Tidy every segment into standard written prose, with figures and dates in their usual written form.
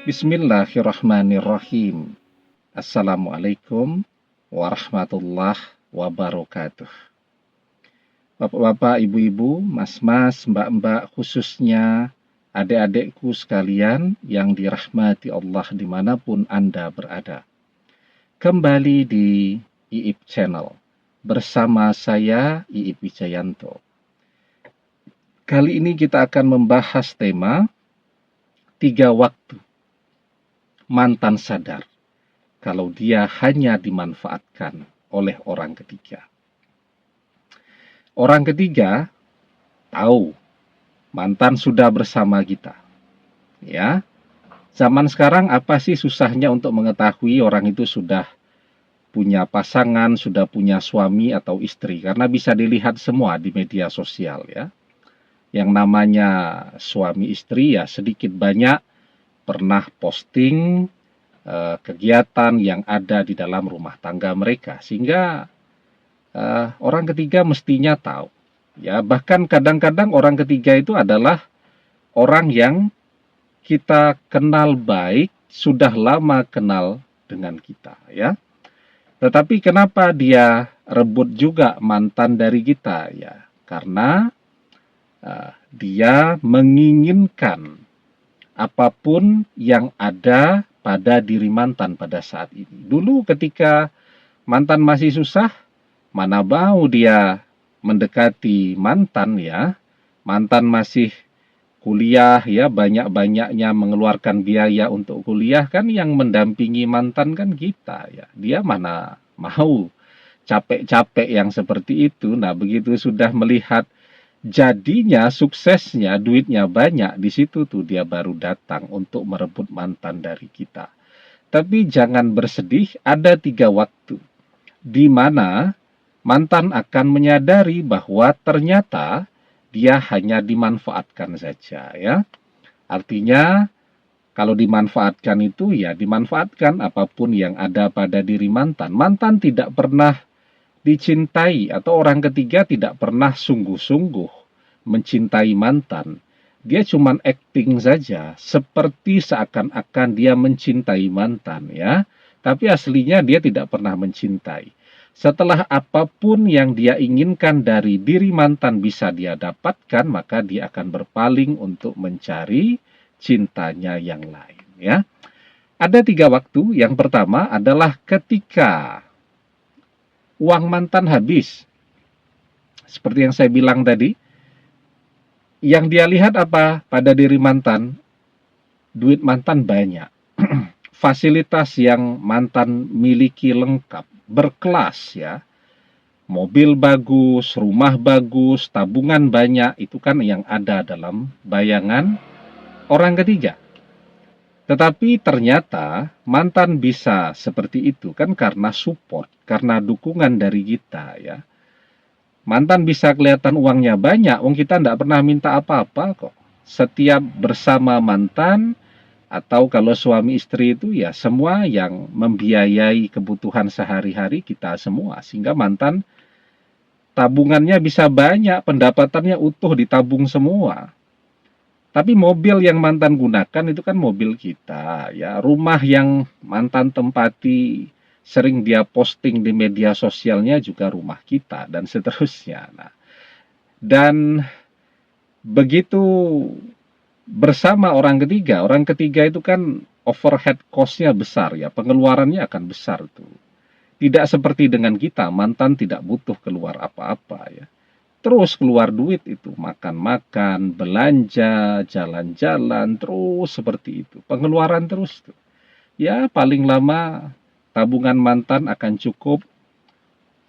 Bismillahirrahmanirrahim. Assalamualaikum warahmatullahi wabarakatuh. Bapak-bapak, ibu-ibu, mas-mas, mbak-mbak, khususnya adik-adikku sekalian yang dirahmati Allah dimanapun Anda berada. Kembali di IIP Channel bersama saya IIP Wijayanto. Kali ini kita akan membahas tema 3 waktu mantan sadar kalau dia hanya dimanfaatkan oleh orang ketiga. Orang ketiga tahu mantan sudah bersama kita. Ya. Zaman sekarang apa sih susahnya untuk mengetahui orang itu sudah punya pasangan, sudah punya suami atau istri, karena bisa dilihat semua di media sosial ya. Yang namanya suami istri ya sedikit banyak pernah posting kegiatan yang ada di dalam rumah tangga mereka, sehingga orang ketiga mestinya tahu. Ya, bahkan kadang-kadang orang ketiga itu adalah orang yang kita kenal baik, sudah lama kenal dengan kita, ya. Tetapi kenapa dia rebut juga mantan dari kita, ya? Karena dia menginginkan apapun yang ada pada diri mantan pada saat ini. Dulu ketika mantan masih susah, mana mau dia mendekati mantan ya. Mantan masih kuliah ya, banyak-banyaknya mengeluarkan biaya untuk kuliah, kan yang mendampingi mantan kan kita ya. Dia mana mau capek-capek yang seperti itu. Nah, begitu sudah melihat jadinya, suksesnya, duitnya banyak, di situ tuh dia baru datang untuk merebut mantan dari kita. Tapi jangan bersedih, ada 3 waktu di mana mantan akan menyadari bahwa ternyata dia hanya dimanfaatkan saja ya. Artinya kalau dimanfaatkan itu ya dimanfaatkan apapun yang ada pada diri mantan. Mantan tidak pernah dicintai atau orang ketiga tidak pernah sungguh-sungguh mencintai mantan. Dia cuma acting saja, seperti seakan-akan dia mencintai mantan ya. Tapi aslinya dia tidak pernah mencintai. Setelah apapun yang dia inginkan dari diri mantan bisa dia dapatkan, maka dia akan berpaling untuk mencari cintanya yang lain ya. Ada 3 waktu. Yang pertama adalah ketika uang mantan habis. Seperti yang saya bilang tadi, yang dia lihat apa pada diri mantan? Duit mantan banyak. Fasilitas yang mantan miliki lengkap, berkelas ya. Mobil bagus, rumah bagus, tabungan banyak, itu kan yang ada dalam bayangan orang ketiga. Tetapi ternyata mantan bisa seperti itu kan karena support, karena dukungan dari kita ya. Mantan bisa kelihatan uangnya banyak, wong kita tidak pernah minta apa-apa kok. Setiap bersama mantan atau kalau suami istri itu ya semua yang membiayai kebutuhan sehari-hari kita semua. Sehingga mantan tabungannya bisa banyak, pendapatannya utuh ditabung semua. Tapi mobil yang mantan gunakan itu kan mobil kita ya. Rumah yang mantan tempati sering dia posting di media sosialnya juga rumah kita dan seterusnya. Nah, dan begitu bersama orang ketiga itu kan overhead cost-nya besar ya, pengeluarannya akan besar tuh. Tidak seperti dengan kita, mantan tidak butuh keluar apa-apa ya. Terus keluar duit itu, makan-makan, belanja, jalan-jalan, terus seperti itu. Pengeluaran terus tuh. Ya paling lama tabungan mantan akan cukup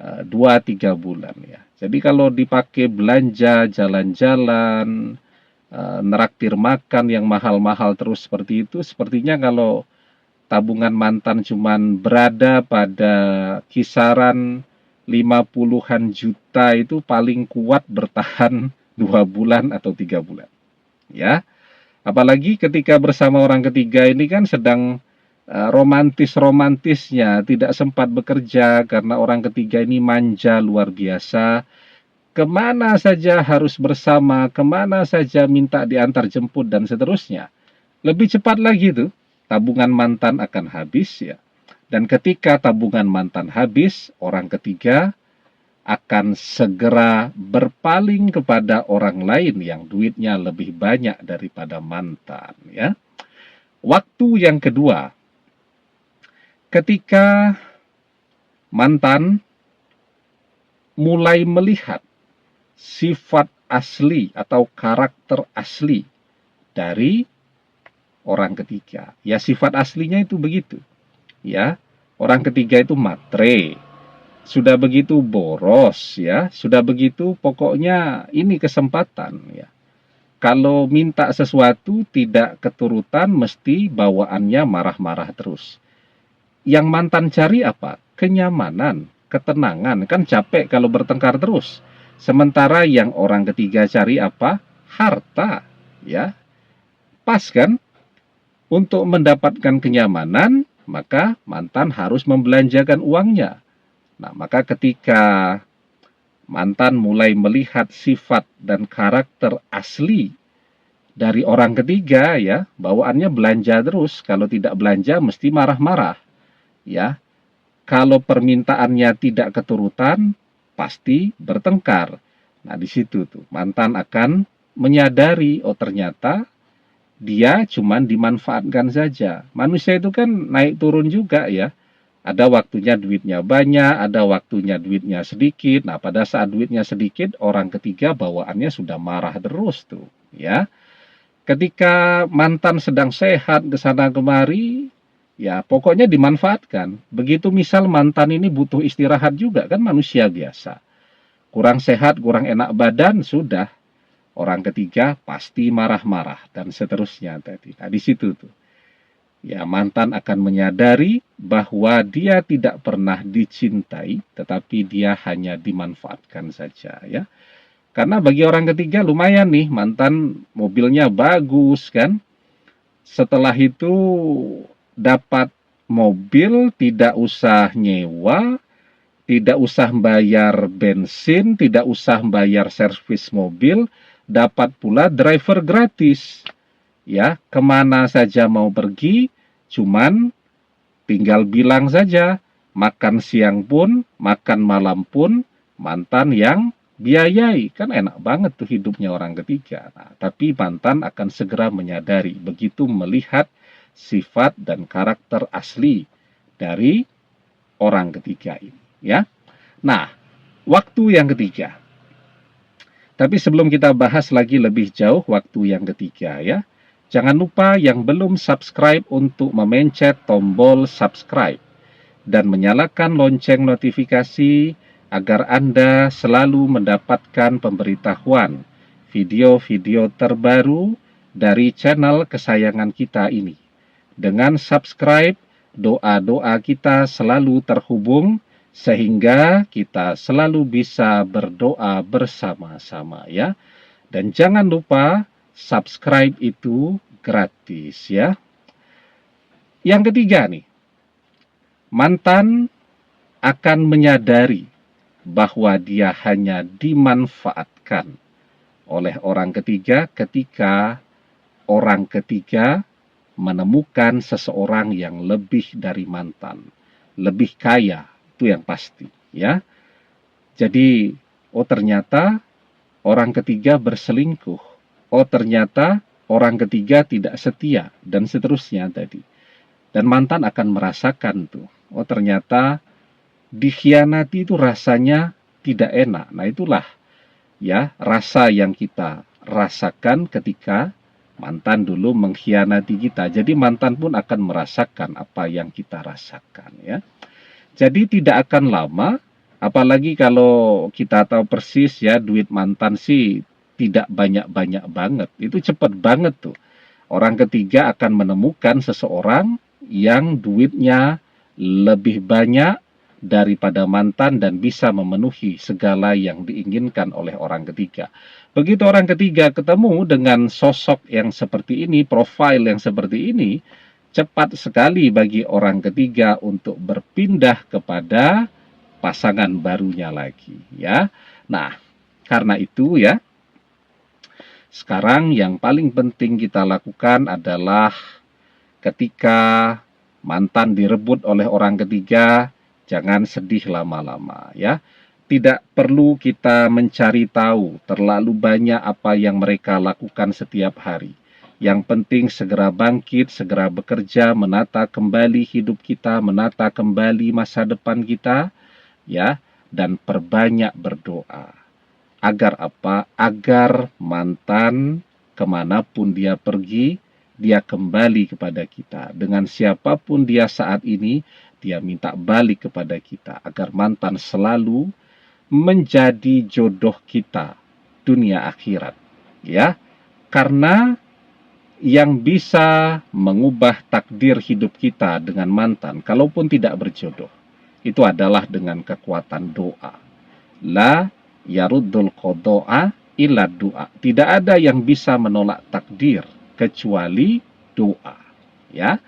2-3 bulan ya. Jadi kalau dipakai belanja, jalan-jalan, neraktir makan yang mahal-mahal terus seperti itu, sepertinya kalau tabungan mantan cuman berada pada kisaran 50-an juta itu paling kuat bertahan 2 bulan atau 3 bulan. Ya. Apalagi ketika bersama orang ketiga ini kan sedang romantis-romantisnya, tidak sempat bekerja karena orang ketiga ini manja luar biasa. Kemana saja harus bersama, kemana saja minta diantar jemput dan seterusnya. Lebih cepat lagi tuh, tabungan mantan akan habis ya. Dan ketika tabungan mantan habis, orang ketiga akan segera berpaling kepada orang lain yang duitnya lebih banyak daripada mantan ya. Waktu yang kedua, ketika mantan mulai melihat sifat asli atau karakter asli dari orang ketiga. Ya, sifat aslinya itu begitu. Ya, orang ketiga itu matre, sudah begitu boros ya, sudah begitu pokoknya ini kesempatan ya. Kalau minta sesuatu tidak keturutan mesti bawaannya marah-marah terus. Yang mantan cari apa? Kenyamanan, ketenangan. Kan capek kalau bertengkar terus. Sementara yang orang ketiga cari apa? Harta ya. Pas kan? Untuk mendapatkan kenyamanan, maka mantan harus membelanjakan uangnya. Nah, maka ketika mantan mulai melihat sifat dan karakter asli dari orang ketiga ya, bawaannya belanja terus. Kalau tidak belanja mesti marah-marah. Ya. Kalau permintaannya tidak keturutan, pasti bertengkar. Nah, di situ tuh mantan akan menyadari, oh ternyata dia cuman dimanfaatkan saja. Manusia itu kan naik turun juga ya. Ada waktunya duitnya banyak, ada waktunya duitnya sedikit. Nah, pada saat duitnya sedikit, orang ketiga bawaannya sudah marah terus tuh, ya. Ketika mantan sedang sehat ke sana kemari, ya pokoknya dimanfaatkan. Begitu misal mantan ini butuh istirahat juga, kan manusia biasa. Kurang sehat, kurang enak badan, sudah. Orang ketiga pasti marah-marah dan seterusnya tadi. Nah, di situ tuh. Ya, mantan akan menyadari bahwa dia tidak pernah dicintai, tetapi dia hanya dimanfaatkan saja ya. Karena bagi orang ketiga lumayan nih, mantan mobilnya bagus kan. Setelah itu dapat mobil, tidak usah nyewa, tidak usah bayar bensin, tidak usah bayar servis mobil, dapat pula driver gratis. Ya, kemana saja mau pergi, cuman tinggal bilang saja, makan siang pun, makan malam pun, mantan yang biayai. Kan enak banget tuh hidupnya orang ketiga. Nah, tapi mantan akan segera menyadari, begitu melihat sifat dan karakter asli dari orang ketiga ini. Ya. Nah, waktu yang ketiga. Tapi sebelum kita bahas lagi lebih jauh waktu yang ketiga ya, jangan lupa yang belum subscribe untuk memencet tombol subscribe dan menyalakan lonceng notifikasi agar Anda selalu mendapatkan pemberitahuan video-video terbaru dari channel kesayangan kita ini. Dengan subscribe, doa-doa kita selalu terhubung sehingga kita selalu bisa berdoa bersama-sama ya. Dan jangan lupa subscribe itu gratis ya. Yang ketiga nih, mantan akan menyadari bahwa dia hanya dimanfaatkan oleh orang ketiga ketika orang ketiga menemukan seseorang yang lebih dari mantan, lebih kaya, itu yang pasti ya. Jadi, oh ternyata orang ketiga berselingkuh. Oh ternyata orang ketiga tidak setia dan seterusnya tadi. Dan mantan akan merasakan tuh. Oh ternyata dikhianati itu rasanya tidak enak. Nah itulah ya rasa yang kita rasakan ketika mantan dulu mengkhianati kita. Jadi mantan pun akan merasakan apa yang kita rasakan ya. Jadi tidak akan lama, apalagi kalau kita tahu persis ya duit mantan sih tidak banyak-banyak banget. Itu cepat banget tuh. Orang ketiga akan menemukan seseorang yang duitnya lebih banyak daripada mantan dan bisa memenuhi segala yang diinginkan oleh orang ketiga. Begitu orang ketiga ketemu dengan sosok yang seperti ini, profil yang seperti ini, cepat sekali bagi orang ketiga untuk berpindah kepada pasangan barunya lagi ya. Nah, karena itu ya, sekarang yang paling penting kita lakukan adalah ketika mantan direbut oleh orang ketiga, jangan sedih lama-lama ya. Tidak perlu kita mencari tahu terlalu banyak apa yang mereka lakukan setiap hari. Yang penting segera bangkit, segera bekerja, menata kembali hidup kita, menata kembali masa depan kita, ya, dan perbanyak berdoa. Agar apa? Agar mantan kemanapun dia pergi, dia kembali kepada kita. Dengan siapapun dia saat ini, dia minta balik kepada kita. Agar mantan selalu menjadi jodoh kita dunia akhirat, ya. Karena yang bisa mengubah takdir hidup kita dengan mantan, kalaupun tidak berjodoh, itu adalah dengan kekuatan doa. La yaruddul qada'a illa doa. Tidak ada yang bisa menolak takdir kecuali doa, ya.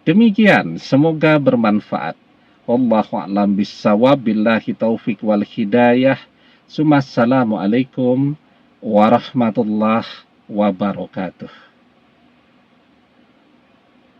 Demikian, semoga bermanfaat. Wallahu a'lam bissawab, billahi taufik wal hidayah. Assalamualaikum warahmatullahi wabarakatuh.